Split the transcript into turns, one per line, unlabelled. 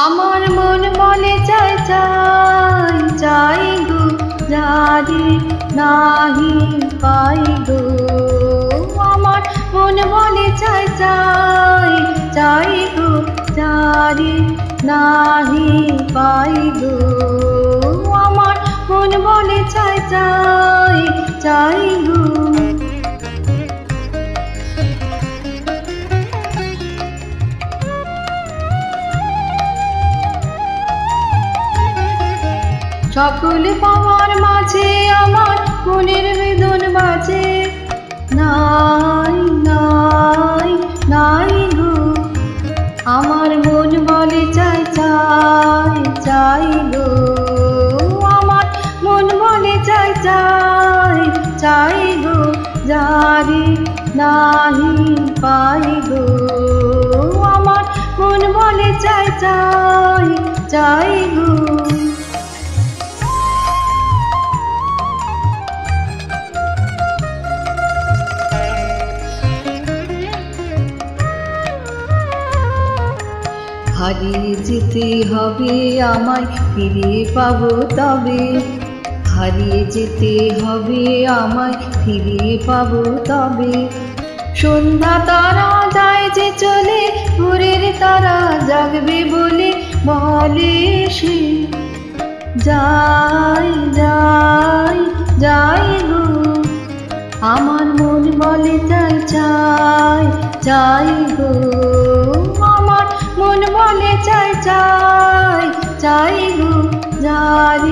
আমার মন বলে চাই চাই চাই গো যারে নাহি পাই গো। আমার মন বলে চাই চাই চাই গো যারে নাহি পাই গো। আমার মন বলে চাই চাই চাই গো। সকল পাওয়ার মাঝে আমার মনের বেদন বাজে নাই নাই নাই গো। আমার মন বলে চাই চাই চাই গো। আমার মন বলে চাই চাই চাই গো যারে নাহি পাই গো। আমার মন বলে চাই চাই চাই গো। হারিয়ে যেতে হবে আমায় ফিরে পাবো তবে। হারিয়ে যেতে হবে আমায় ফিরে পাবো তবে। সন্ধ্যা তারা যায় যে চলে ভোরের তারা জাগবে বলে বলে সে যাই যাই যাই গো। আমার মন বলে চাই চাই চাই গো। আমার মন বলে চাই চাই চাই গো যারে